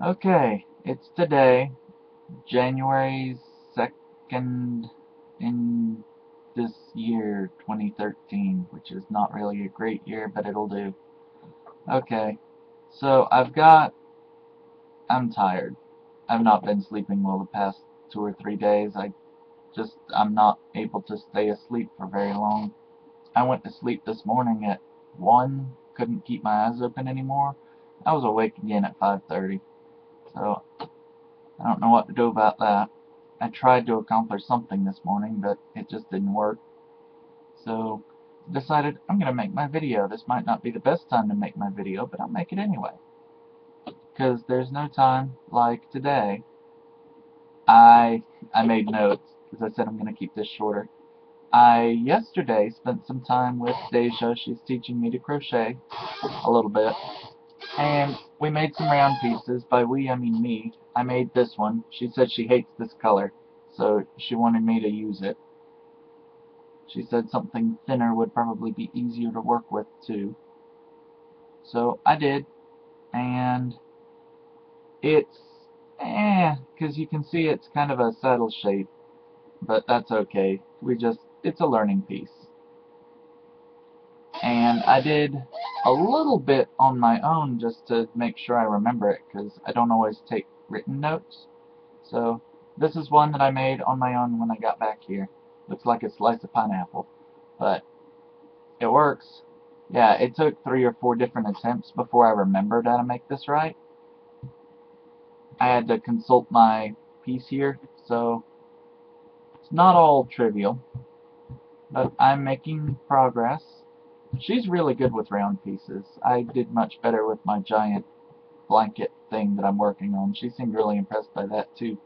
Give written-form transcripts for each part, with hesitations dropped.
Okay, it's today, January 2nd in this year, 2013, which is not really a great year, but it'll do. Okay, so I'm tired. I've not been sleeping well the past 2 or 3 days. I'm not able to stay asleep for very long. I went to sleep this morning at 1, couldn't keep my eyes open anymore. I was awake again at 5:30, so I don't know what to do about that. I tried to accomplish something this morning, but it just didn't work. So decided I'm going to make my video. This might not be the best time to make my video, but I'll make it anyway. Because there's no time like today. I I made notes because I said I'm going to keep this shorter. I yesterday spent some time with Deja. She's teaching me to crochet a little bit. And we made some round pieces. By we, I mean me. I made this one. She said she hates this color, so she wanted me to use it. She said something thinner would probably be easier to work with, too. So I did, and it's, because you can see it's kind of a saddle shape, but that's okay. It's a learning piece. And I did a little bit on my own just to make sure I remember it, because I don't always take written notes. So this is one that I made on my own when I got back here. Looks like a slice of pineapple, but it works. Yeah, it took 3 or 4 different attempts before I remembered how to make this right. I had to consult my piece here, so it's not all trivial, but I'm making progress. She's really good with round pieces. I did much better with my giant blanket thing that I'm working on. She seemed really impressed by that too.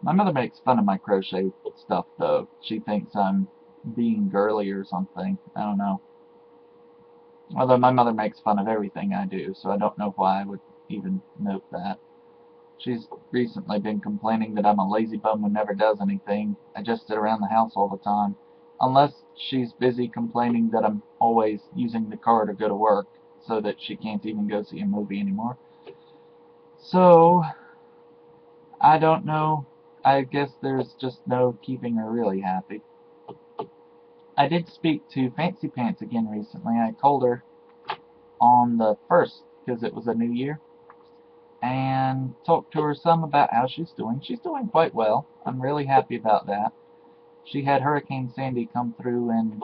My mother makes fun of my crochet stuff though. She thinks I'm being girly or something. I don't know. Although my mother makes fun of everything I do, so I don't know why I would even note that. She's recently been complaining that I'm a lazy bum who never does anything. I just sit around the house all the time. Unless she's busy complaining that I'm always using the car to go to work, so that she can't even go see a movie anymore. So, I don't know. I guess there's just no keeping her really happy. I did speak to Fancy Pants again recently. I told her on the 1st, because it was a new year, and talked to her some about how she's doing. She's doing quite well. I'm really happy about that. She had Hurricane Sandy come through in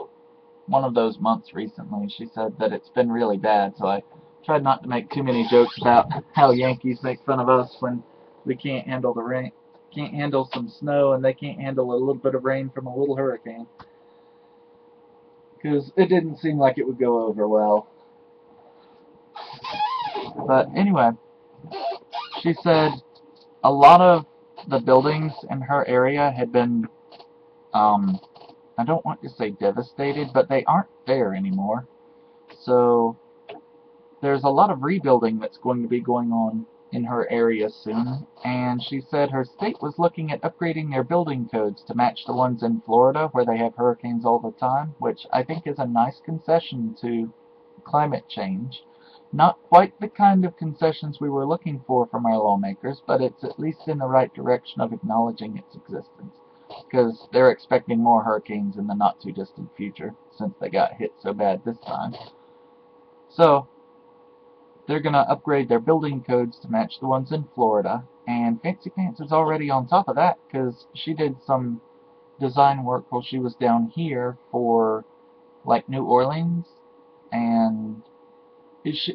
one of those months recently. She said that it's been really bad, so I tried not to make too many jokes about how Yankees make fun of us when we can't handle the rain, can't handle some snow, and they can't handle a little bit of rain from a little hurricane. Because it didn't seem like it would go over well. But anyway, she said a lot of the buildings in her area had been, um, I don't want to say devastated, but they aren't there anymore. So there's a lot of rebuilding that's going to be going on in her area soon, and she said her state was looking at upgrading their building codes to match the ones in Florida where they have hurricanes all the time, which I think is a nice concession to climate change. Not quite the kind of concessions we were looking for from our lawmakers, but it's at least in the right direction of acknowledging its existence, because they're expecting more hurricanes in the not too distant future since they got hit so bad this time. So they're going to upgrade their building codes to match the ones in Florida, and Fancy Pants is already on top of that because she did some design work while she was down here for like New Orleans, and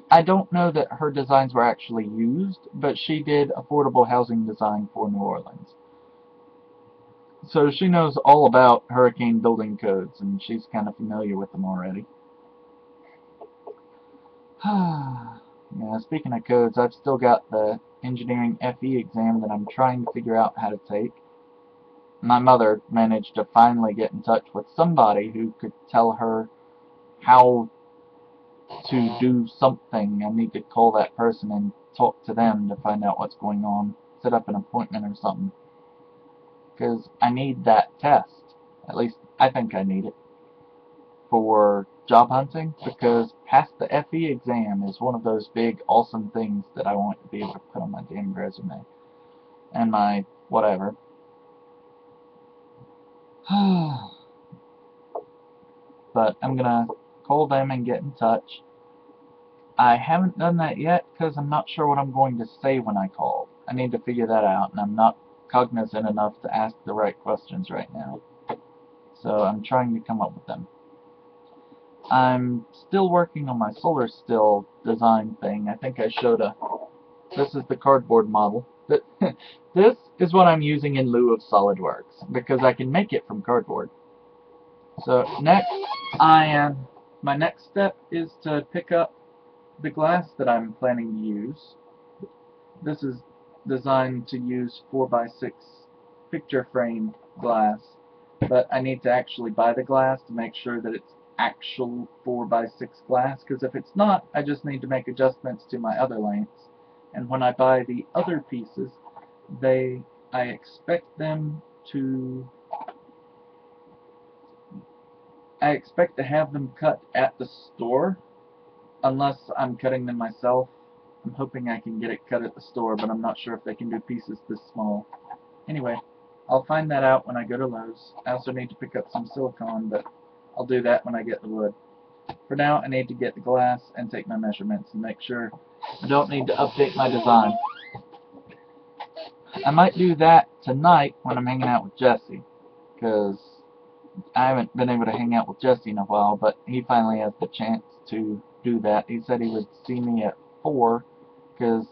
I don't know that her designs were actually used, but she did affordable housing design for New Orleans. So she knows all about hurricane building codes, and she's kind of familiar with them already. Yeah, speaking of codes, I've still got the engineering FE exam that I'm trying to figure out how to take. My mother managed to finally get in touch with somebody who could tell her how to do something. I need to call that person and talk to them to find out what's going on, set up an appointment or something. Because I need that test. At least I think I need it. for job hunting, because pass the FE exam is one of those big awesome things that I want to be able to put on my damn resume and my whatever. But I'm gonna call them and get in touch. I haven't done that yet because I'm not sure what I'm going to say when I call. I need to figure that out, and I'm not cognizant enough to ask the right questions right now. So I'm trying to come up with them. I'm still working on my solar still design thing. I think I showed this is the cardboard model. This is what I'm using in lieu of SolidWorks, because I can make it from cardboard. So next, my next step is to pick up the glass that I'm planning to use. This is designed to use 4x6 picture frame glass, but I need to actually buy the glass to make sure that it's actual 4x6 glass, because if it's not, I just need to make adjustments to my other lengths. And when I buy the other pieces, I expect to have them cut at the store, unless I'm cutting them myself. I'm hoping I can get it cut at the store, but I'm not sure if they can do pieces this small. Anyway, I'll find that out when I go to Lowe's. I also need to pick up some silicone, but I'll do that when I get the wood. For now, I need to get the glass and take my measurements and make sure I don't need to update my design. I might do that tonight when I'm hanging out with Jesse, because I haven't been able to hang out with Jesse in a while, but he finally has the chance to do that. He said he would see me at 4, because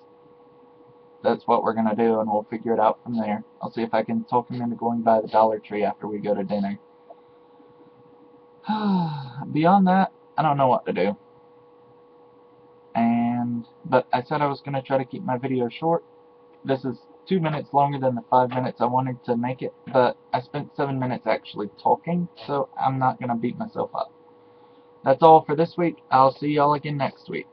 that's what we're going to do, and we'll figure it out from there. I'll see if I can talk him into going by the Dollar Tree after we go to dinner. Beyond that, I don't know what to do. But I said I was going to try to keep my video short. This is 2 minutes longer than the 5 minutes I wanted to make it, but I spent 7 minutes actually talking, so I'm not going to beat myself up. That's all for this week. I'll see y'all again next week.